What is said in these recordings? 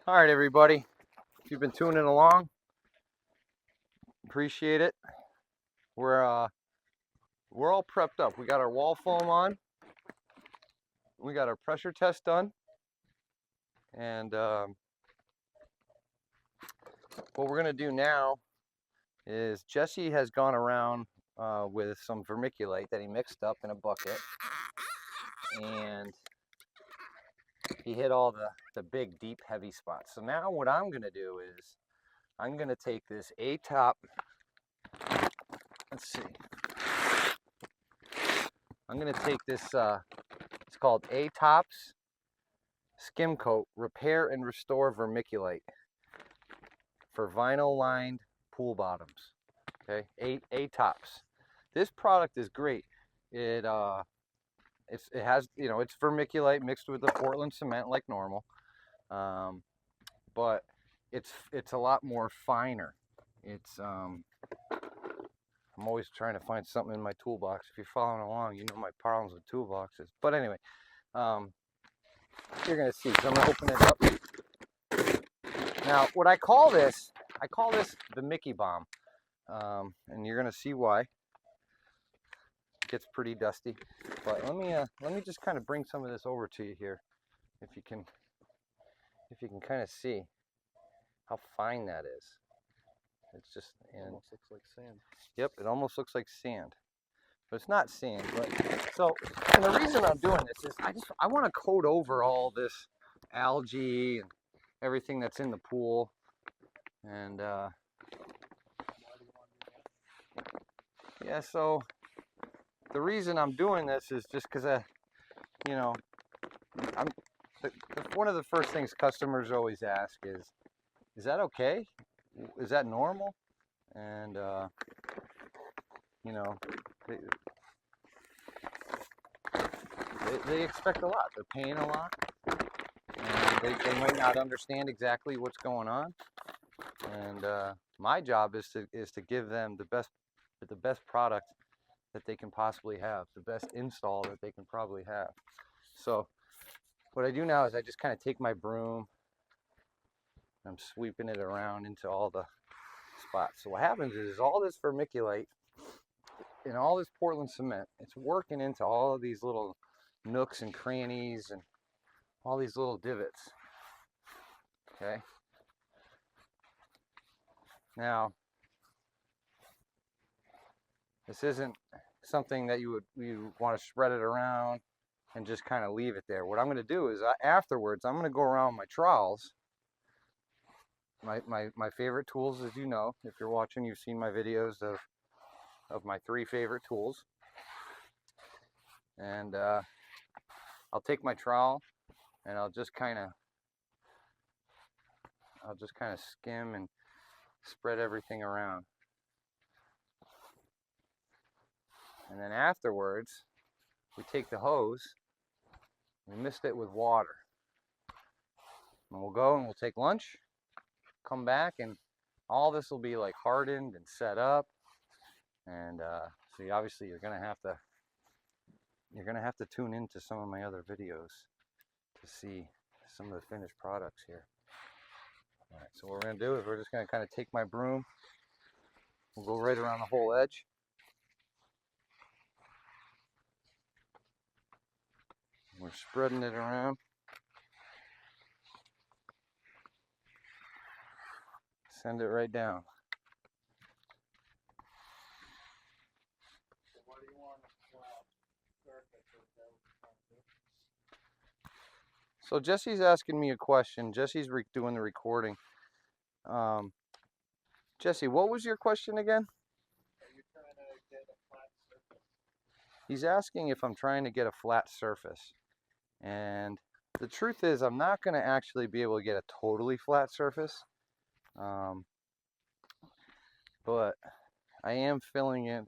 All right, everybody. If you've been tuning along, appreciate it. We're all prepped up. We got our wall foam on. We got our pressure test done, and what we're gonna do now is Jesse has gone around with some vermiculite that he mixed up in a bucket, and he hit all the big, deep, heavy spots. So now what I'm gonna do is I'm gonna take this A-top. Let's see. I'm gonna take this. It's called A-tops Skim Coat Repair and Restore Vermiculite for vinyl lined pool bottoms. Okay, A-tops. This product is great. It has, it's vermiculite mixed with the Portland cement like normal, but it's a lot more finer. It's I'm always trying to find something in my toolbox. If you're following along, you know my problems with toolboxes. But anyway, you're gonna see. So I'm gonna open it up. Now, what I call this the Mickey Bomb, and you're gonna see why. It gets pretty dusty, but let me just kind of bring some of this over to you here, if you can kind of see how fine that is. It's just, and almost looks like sand. Yep, it almost looks like sand, but it's not sand. But so, and the reason I'm doing this is I want to coat over all this algae and everything that's in the pool, and yeah. So the reason I'm doing this is just because I'm one of the first things customers always ask is that okay? Is that normal? And they expect a lot. They're paying a lot, and they might not understand exactly what's going on. And my job is to give them the best product that they can possibly have, the best install that they can probably have. So what I do now is I just kind of take my broom, I'm sweeping it around into all the spots. So what happens is all this vermiculite and all this Portland cement, it's working into all of these little nooks and crannies and all these little divots. Okay. Now, this isn't something that you want to spread it around and just kind of leave it there. What I'm going to do is afterwards, I'm going to go around my trowels. My favorite tools, as you know, if you're watching, you've seen my videos of my 3 favorite tools. And I'll take my trowel and I'll just kind of skim and spread everything around. And then afterwards, we take the hose, we mist it with water. And we'll go and we'll take lunch, come back, and all this will be like hardened and set up. And so obviously you're gonna have to tune into some of my other videos to see some of the finished products here. All right, so what we're gonna do is we're just gonna kind of take my broom, we'll go right around the whole edge. We're spreading it around. Send it right down. So Jesse's asking me a question. Jesse's doing the recording. Jesse, what was your question again? Are you trying to get a flat surface? He's asking if I'm trying to get a flat surface. And the truth is, I'm not going to actually be able to get a totally flat surface. But I am filling in.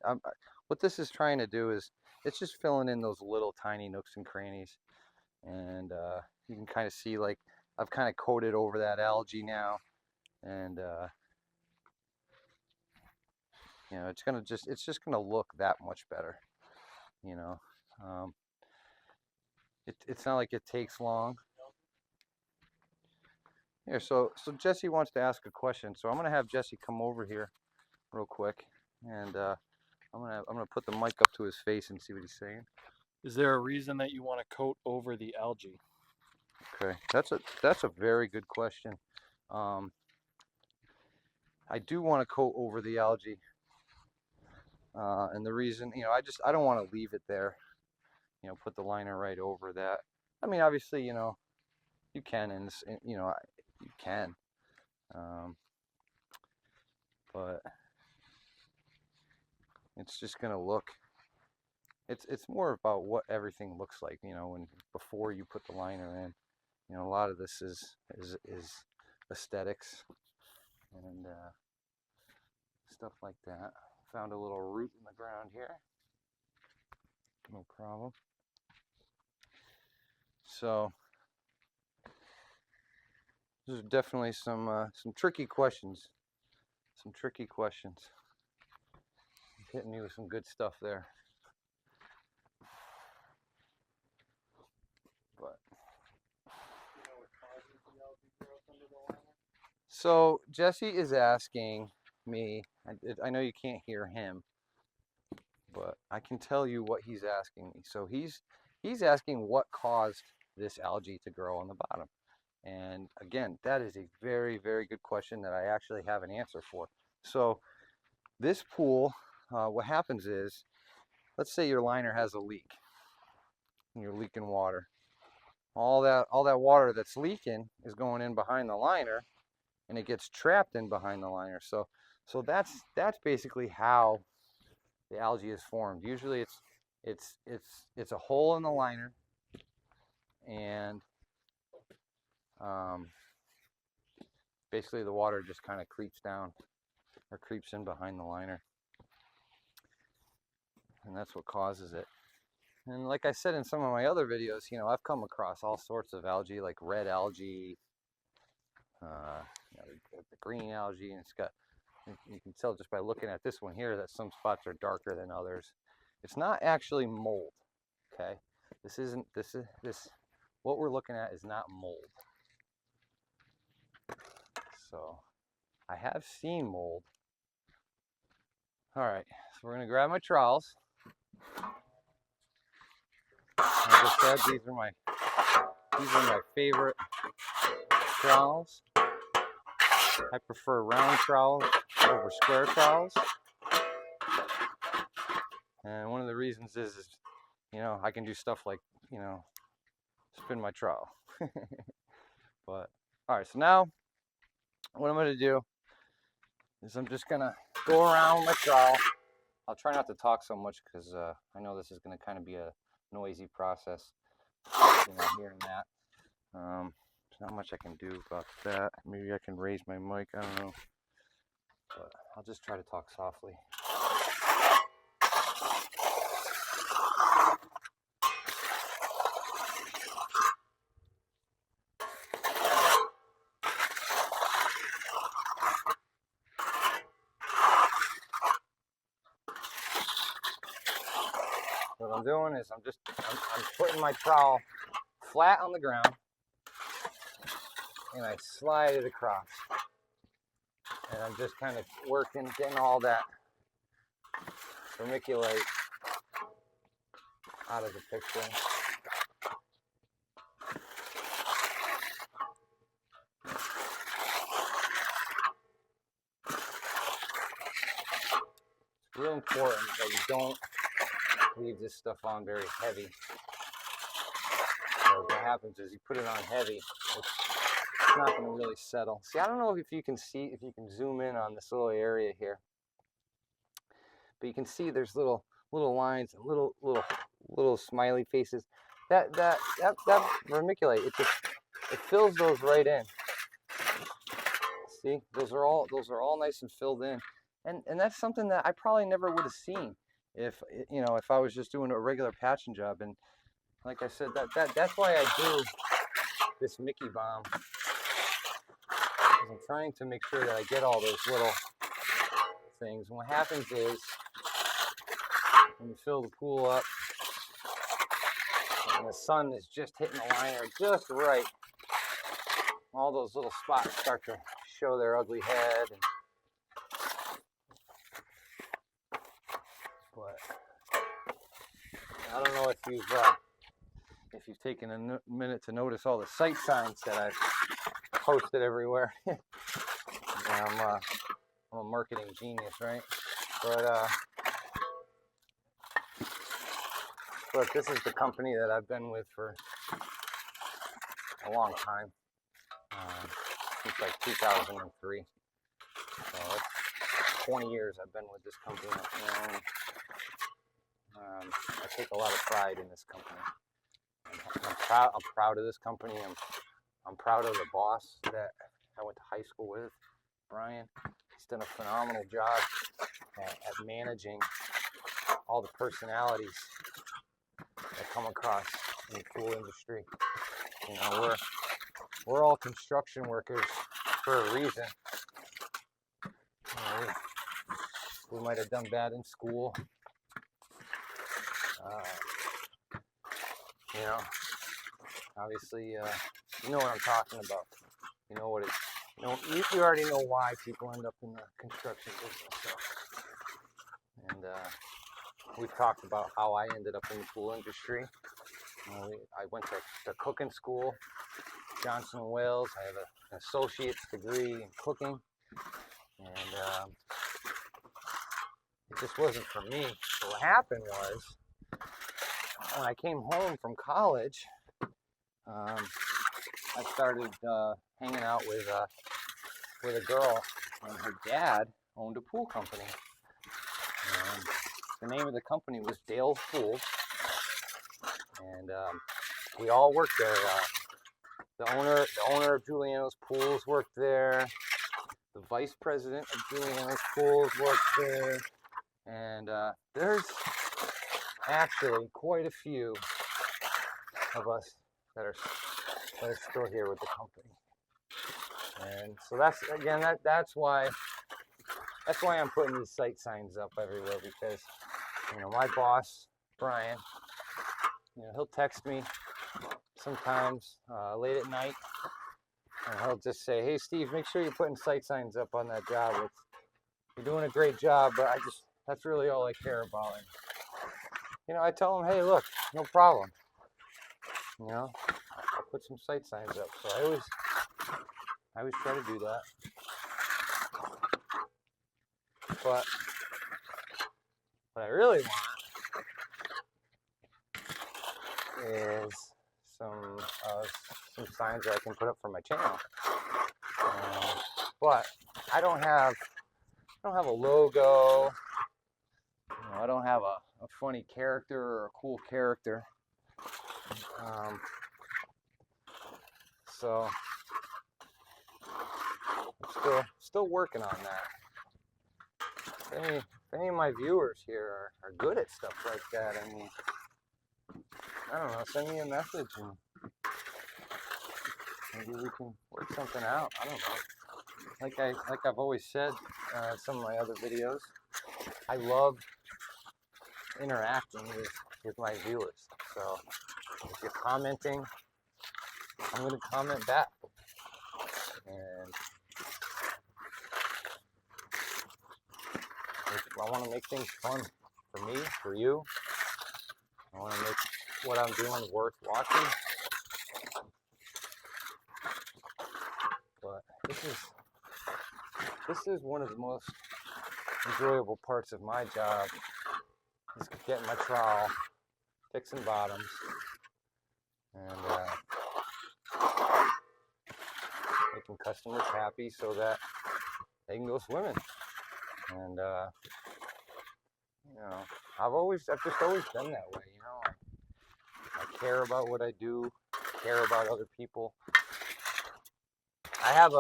What this is trying to do is, it's just filling in those little tiny nooks and crannies. And you can kind of see, like, I've kind of coated over that algae now. And it's just gonna look that much better. It's not like it takes long. Here, so Jesse wants to ask a question, so I'm gonna have Jesse come over here real quick, and I'm gonna put the mic up to his face and see what he's saying. Is there a reason that you want to coat over the algae? Okay, that's a very good question. I do want to coat over the algae, and the reason, I don't want to leave it there. Put the liner right over that. I mean, obviously, you can, you can, but it's just gonna look. It's more about what everything looks like, when before you put the liner in. A lot of this is aesthetics and stuff like that. Found a little root in the ground here. No problem. So there's definitely some tricky questions. Some tricky questions. He's hitting me with some good stuff there. But so Jesse is asking me. I know you can't hear him, but I can tell you what he's asking me. So he's asking what caused this algae to grow on the bottom. And again, that is a very, very good question that I actually have an answer for. So this pool, what happens is, let's say your liner has a leak and you're leaking water. All that water that's leaking is going in behind the liner, and it gets trapped in behind the liner. So that's basically how the algae is formed. Usually it's a hole in the liner, and basically the water just kind of creeps down or creeps in behind the liner, and that's what causes it. And like I said in some of my other videos, I've come across all sorts of algae, like red algae, the green algae, and you can tell just by looking at this one here that some spots are darker than others. It's not actually mold, okay? What we're looking at is not mold. So I have seen mold. All right, so we're gonna grab my trowels. Like I said, these are my favorite trowels. I prefer round trowels over square trowels. And one of the reasons is I can do stuff like, spin my trowel. But, all right, so now what I'm going to do is I'm just going to go around my trowel. I'll try not to talk so much because I know this is going to kind of be a noisy process, here and that. There's not much I can do about that. Maybe I can raise my mic, I don't know. But I'll just try to talk softly. What I'm doing is I'm putting my trowel flat on the ground, and I slide it across. And I'm just kind of getting all that vermiculite out of the picture. It's real important that you don't leave this stuff on very heavy. So what happens is you put it on heavy, it's not going to really settle. See, I don't know if you can zoom in on this little area here, but you can see there's little lines and little smiley faces. That vermiculite, it fills those right in. See, those are all nice and filled in, and that's something that I probably never would have seen if I was just doing a regular patching job. And like I said, that's why I do this Mickey bomb, because I'm trying to make sure that I get all those little things. And what happens is when you fill the pool up and the sun is just hitting the liner just right, all those little spots start to show their ugly head. But I don't know if you've taken a minute to notice all the site signs that I've posted everywhere. I'm a marketing genius, right? But this is the company that I've been with for a long time, since like 2003. So it's 20 years I've been with this company, and I take a lot of pride in this company. I'm proud of this company. I'm proud of the boss that I went to high school with, Brian. He's done a phenomenal job at managing all the personalities that come across in the pool industry. You know, we're all construction workers for a reason. You know, we might have done bad in school. You know, obviously, you know what I'm talking about. You know what it. You know, you already know why people end up in the construction business. So. And we've talked about how I ended up in the pool industry. I went to cooking school, Johnson & Wales. I have an associate's degree in cooking, and it just wasn't for me. So what happened was, when I came home from college, I started hanging out with a girl, and her dad owned a pool company. And the name of the company was Dale's Pool, and we all worked there. The owner of Giuliano's Pools worked there. The vice president of Giuliano's Pools worked there, and there's actually quite a few of us that are still here with the company. And so that's why I'm putting these site signs up everywhere, because you know, my boss Brian, you know, he'll text me sometimes late at night, and he'll just say, "Hey Steve, make sure you're putting site signs up on that job. You're doing a great job, but that's really all I care about." And, you know, I tell him, "Hey, look, no problem. You know, I'll put some site signs up." So I always try to do that. But what I really want is some signs that I can put up for my channel. But I don't have a logo. You know, I don't have a funny character or a cool character. So I'm still working on that. If any of my viewers here are good at stuff like that, I mean, I don't know, send me a message and maybe we can work something out. I don't know. Like I've always said in some of my other videos, I love interacting with my viewers. So if you're commenting, I'm going to comment back. And I want to make things fun for me, for you. I want to make what I'm doing worth watching. But this is one of the most enjoyable parts of my job, is getting my trowel, fixing bottoms, and making customers happy so that they can go swimming. And you know, I've just always been that way. You know, I care about what I do, care about other people. I have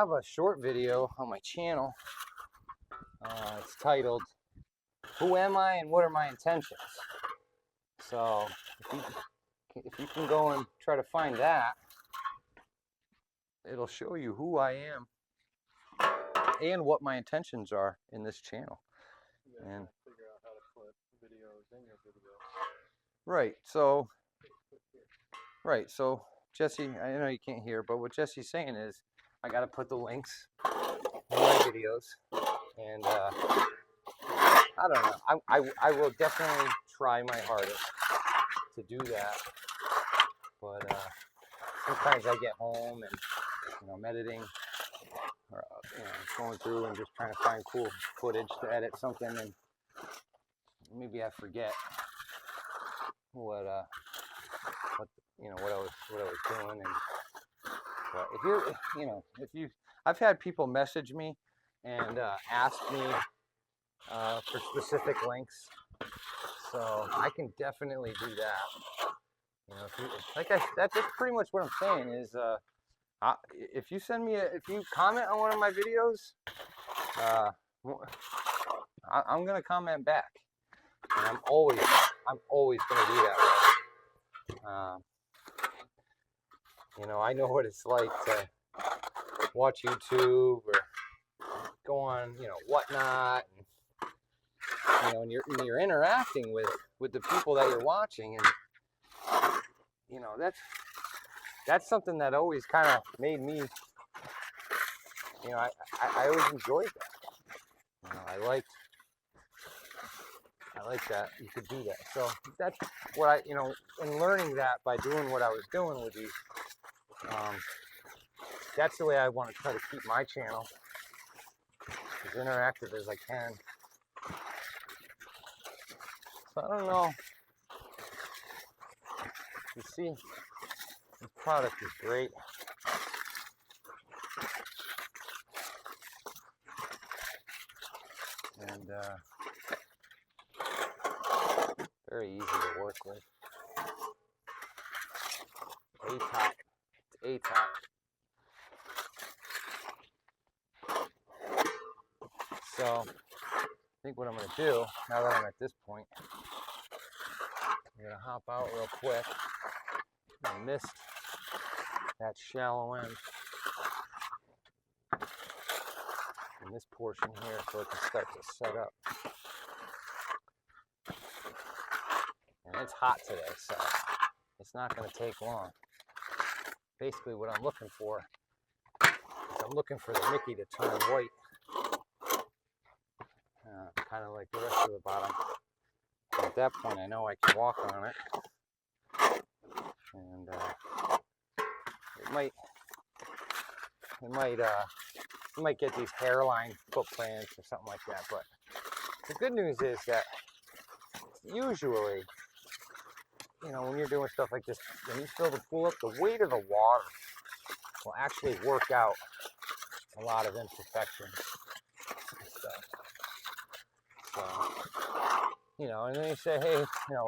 a short video on my channel. It's titled "Who Am I and What Are My Intentions?" So if you can go and try to find that, it'll show you who I am and what my intentions are in this channel. And figure out how to put videos in your video. Right. So Jesse, I know you can't hear, but what Jesse's saying is I got to put the links in my videos, and I don't know. I will definitely try my hardest to do that, but sometimes I get home and, you know, I'm editing, or you know, going through and just trying to find cool footage to edit something, and maybe I forget what you know, what I was doing. And but if you're, you know, I've had people message me and ask me for specific links, so I can definitely do that. You know, that's pretty much what I'm saying is, if you send me if you comment on one of my videos, I'm gonna comment back, and I'm always gonna do that. You know, I know what it's like to watch YouTube or go on, you know, Whatnot, and, you know, and you're interacting with the people that you're watching, and you know, that's something that always kind of made me, you know, I always enjoyed that. You know, I liked that you could do that. So that's what I, you know, in learning that by doing what I was doing with these, that's the way I want to try to keep my channel as interactive as I can. So I don't know. You see, the product is great. And very easy to work with. A-top. It's A-top. So I think what I'm going to do, now that I'm at this point, I'm going to hop out real quick. I missed that shallow end in this portion here, so it can start to set up. And it's hot today, so it's not going to take long. Basically what I'm looking for is I'm looking for the Mickey to turn white, kind of like the rest of the bottom. And at that point I know I can walk on it, and it might get these hairline footprints or something like that. But the good news is that usually, you know, when you're doing stuff like this, when you fill the pool up, the weight of the water will actually work out a lot of imperfections and stuff. So, you know, and then you say, hey, you know,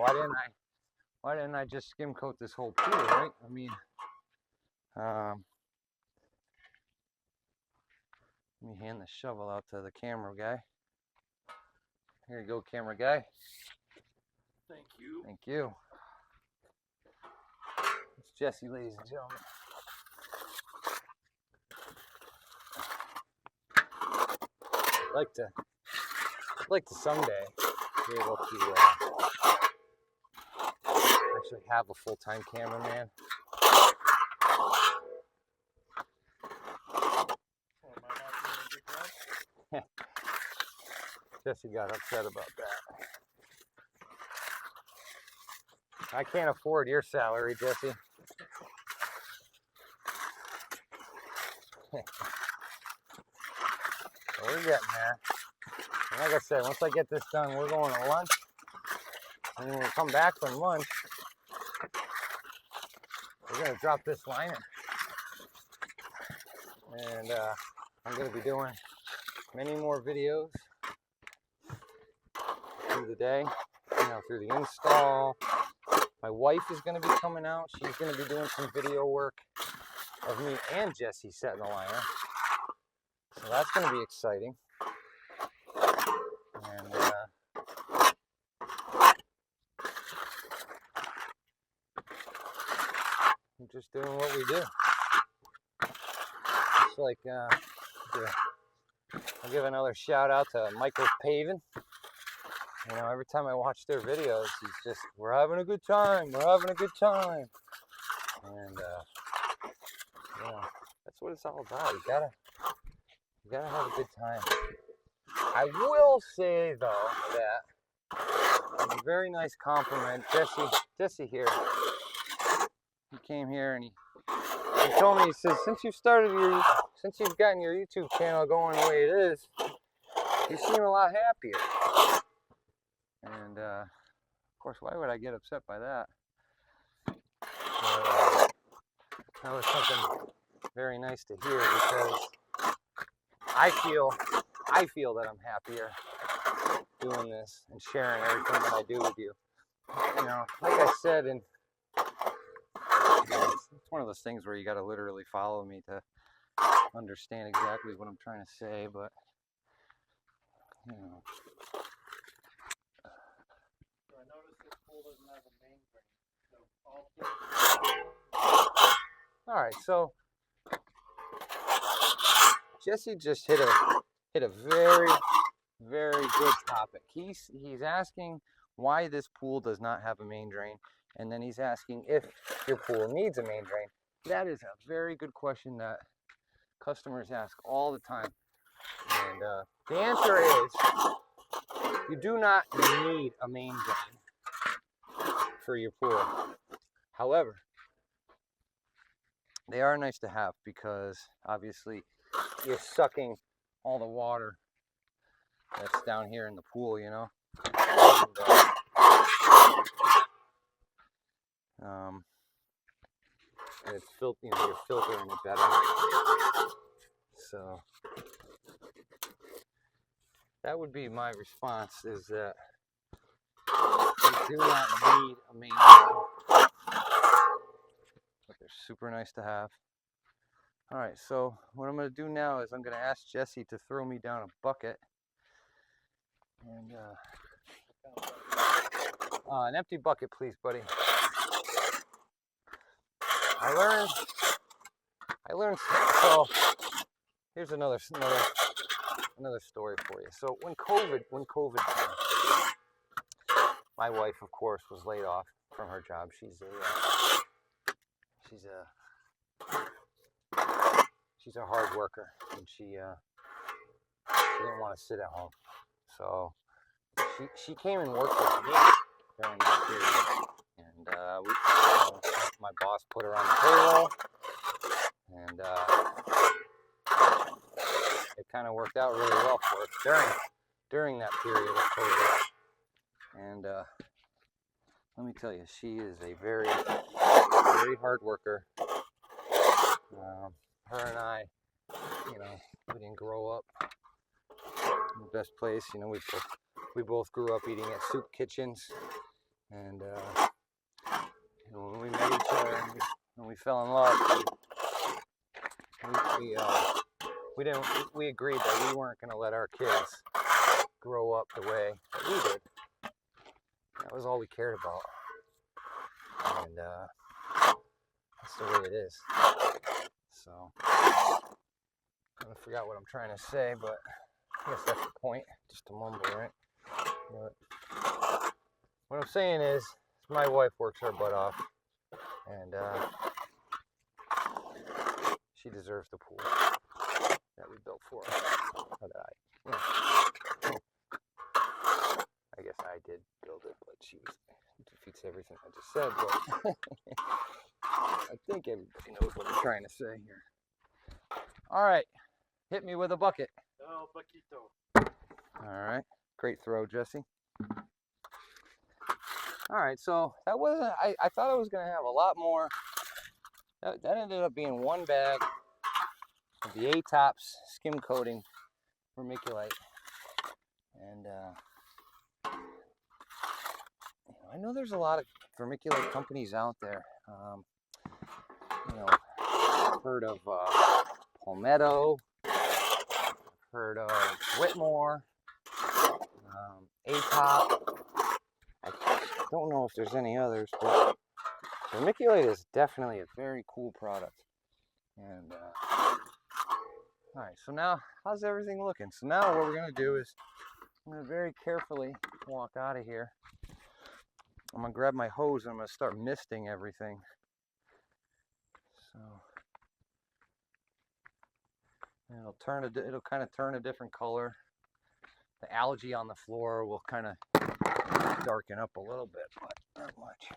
why didn't I just skim coat this whole pool, right? I mean, let me hand the shovel out to the camera guy. Here you go, camera guy. Thank you. Thank you. It's Jesse, ladies and gentlemen. I'd like to someday be able to actually have a full-time cameraman. Jesse got upset about that. I can't afford your salary, Jesse. We're getting there. And like I said, once I get this done, we're going to lunch. And when we come back from lunch, we're going to drop this liner. And I'm going to be doing many more videos through the day, you know, through the install. My wife is going to be coming out. She's going to be doing some video work of me and Jesse setting the liner. So that's going to be exciting. And I'm just doing what we do. It's like, I'll give another shout out to Michael's Paving. You know, every time I watch their videos, he's just, we're having a good time, we're having a good time. And what it's all about. You gotta have a good time. I will say though that a very nice compliment. Jesse here. He came here and he told me, he says, since you've gotten your YouTube channel going the way it is, you seem a lot happier. And of course, why would I get upset by that? But, that was something very nice to hear, because I feel that I'm happier doing this and sharing everything that I do with you. You know, like I said, and it's one of those things where you got to literally follow me to understand exactly what I'm trying to say, but you know. So I noticed this pool doesn't have a main drain. So All right, so Jesse just hit a very, very good topic. He's asking why this pool does not have a main drain, and then he's asking if your pool needs a main drain. That is a very good question that customers ask all the time, and the answer is you do not need a main drain for your pool. However, they are nice to have, because obviously you're sucking all the water that's down here in the pool, you know. And, it's you're filtering it better. So that would be my response, is that you do not need a main drain, but they're super nice to have. All right, so what I'm going to do now is I'm going to ask Jesse to throw me down a bucket, and an empty bucket, please, buddy. I learned. So here's another story for you. So when COVID came, my wife, of course, was laid off from her job. She's a hard worker, and she didn't want to sit at home. So she came and worked with me during that period, and my boss put her on the payroll, and it kind of worked out really well for us during that period of COVID. And let me tell you, she is a very, very hard worker. Her and I, we didn't grow up in the best place. We both grew up eating at soup kitchens, and when we met each other and when we fell in love, we agreed that we weren't going to let our kids grow up the way that we did. That was all we cared about, and that's the way it is. So I forgot what I'm trying to say, but I guess that's the point. Just a mumble, right? But what I'm saying is, my wife works her butt off, and she deserves the pool that we built for her. Or that I guess I did build it, but it defeats everything I just said. But I think everybody knows what I'm trying to say here. All right, hit me with a bucket. El Paquito. All right, great throw, Jesse. All right, so that wasn't, I thought I was going to have a lot more. That ended up being one bag of the A-Tops skim coating vermiculite. And I know there's a lot of vermiculite companies out there. I've heard of Palmetto, heard of Whitmore, A-Top. I don't know if there's any others, but vermiculite is definitely a very cool product. And all right, so now how's everything looking? So now what we're gonna do is I'm gonna very carefully walk out of here. I'm gonna grab my hose and I'm gonna start misting everything. So And it'll kind of turn a different color. The algae on the floor will kind of darken up a little bit, but not much.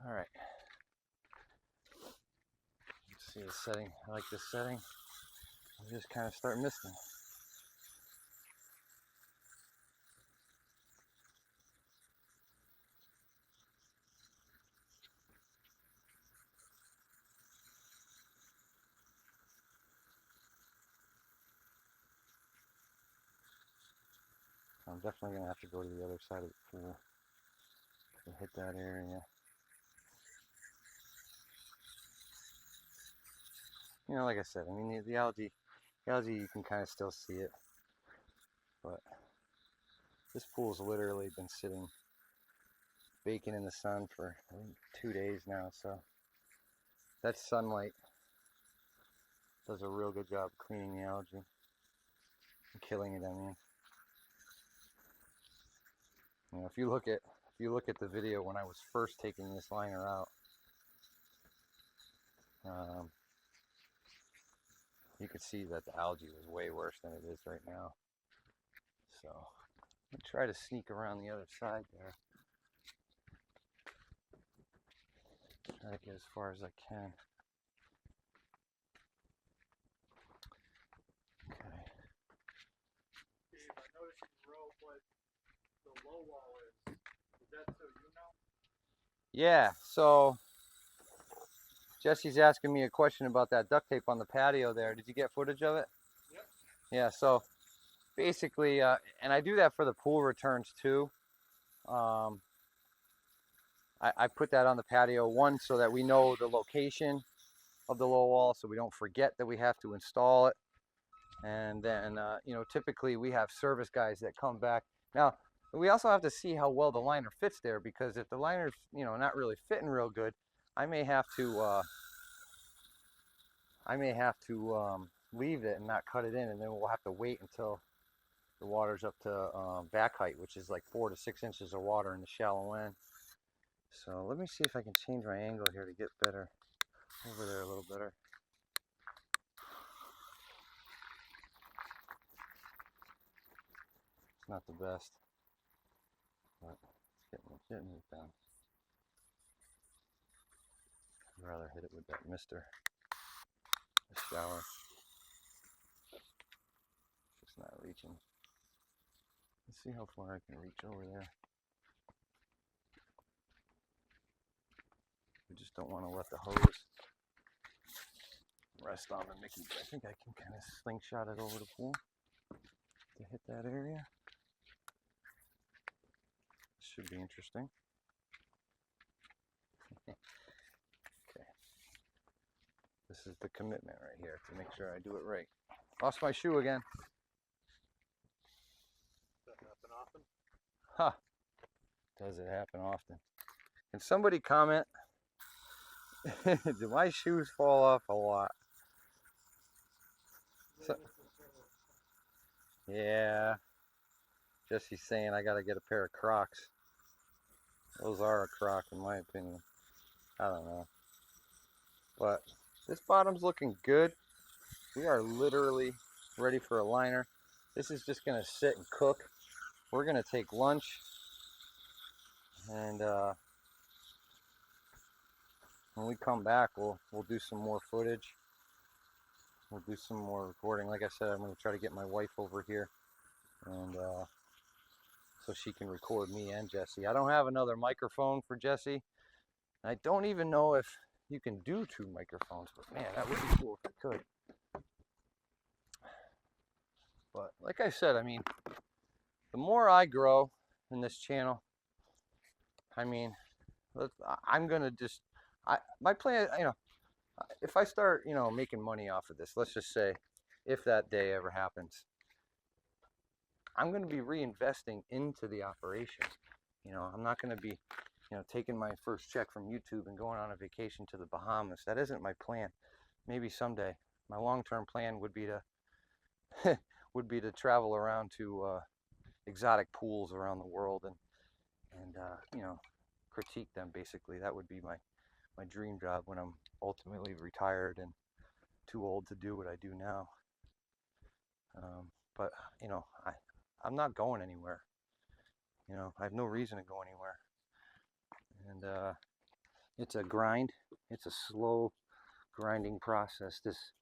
All right. Let's see the setting. I like this setting. I'll just kind of start misting. I'm definitely going to have to go to the other side of the pool to hit that area. You know, like I said, I mean, the algae, you can kind of still see it. But this pool's literally been sitting, baking in the sun for, I think, 2 days now. So that sunlight does a real good job cleaning the algae and killing it, I mean. You know, if you look at the video when I was first taking this liner out, you could see that the algae was way worse than it is right now. So I'm gonna try to sneak around the other side there. Try to get as far as I can. Okay. Steve, I noticed you wrote what the low wall is. Is that so you know? Yeah, so Jesse's asking me a question about that duct tape on the patio there. Did you get footage of it? Yep. Yeah, so basically, and I do that for the pool returns too. I put that on the patio, one, so that we know the location of the low wall, so we don't forget that we have to install it. And then, you know, typically we have service guys that come back. Now, we also have to see how well the liner fits there, because if the liner's, you know, not really fitting real good, I may have to leave it and not cut it in, and then we'll have to wait until the water's up to back height, which is like 4 to 6 inches of water in the shallow end. So let me see if I can change my angle here to get better over there a little better. It's not the best, but it's getting it done. I'd rather hit it with that mister. The shower. It's just not reaching. Let's see how far I can reach over there. We just don't want to let the hose rest on the Mickey. I think I can kind of slingshot it over the pool to hit that area. Should be interesting. Okay. This is the commitment right here to make sure I do it right. Lost my shoe again. Does that happen often? Huh. Does it happen often? Can somebody comment? Do my shoes fall off a lot? So, yeah. Jesse's saying I gotta get a pair of Crocs. Those are a Croc in my opinion. I don't know. But this bottom's looking good. We are literally ready for a liner. This is just gonna sit and cook. We're gonna take lunch, and when we come back, we'll do some more footage. We'll do some more recording. Like I said, I'm gonna try to get my wife over here, and so she can record me and Jesse. I don't have another microphone for Jesse. I don't even know if you can do 2 microphones, but man, that would be cool if I could. But like I said, I mean, the more I grow in this channel, I mean, I'm gonna just, my plan, you know, if I start, you know, making money off of this, let's just say, if that day ever happens, I'm gonna be reinvesting into the operation. You know, I'm not gonna be, you know, taking my first check from YouTube and going on a vacation to the Bahamas. That isn't my plan. Maybe someday. My long-term plan would be to travel around to exotic pools around the world and you know, critique them. Basically, that would be my dream job when I'm ultimately retired and too old to do what I do now. But you know, I'm not going anywhere. You know, I have no reason to go anywhere. And it's a grind. It's a slow grinding process. This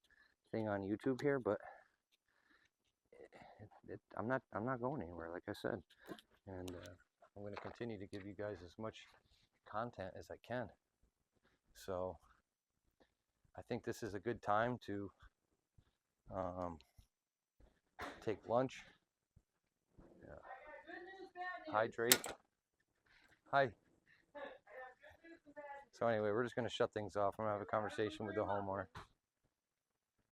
thing on YouTube here, but I'm not going anywhere. Like I said, and I'm going to continue to give you guys as much content as I can. So I think this is a good time to take lunch, hydrate. Hi. So anyway, we're just going to shut things off. I'm going to have a conversation with the homeowner.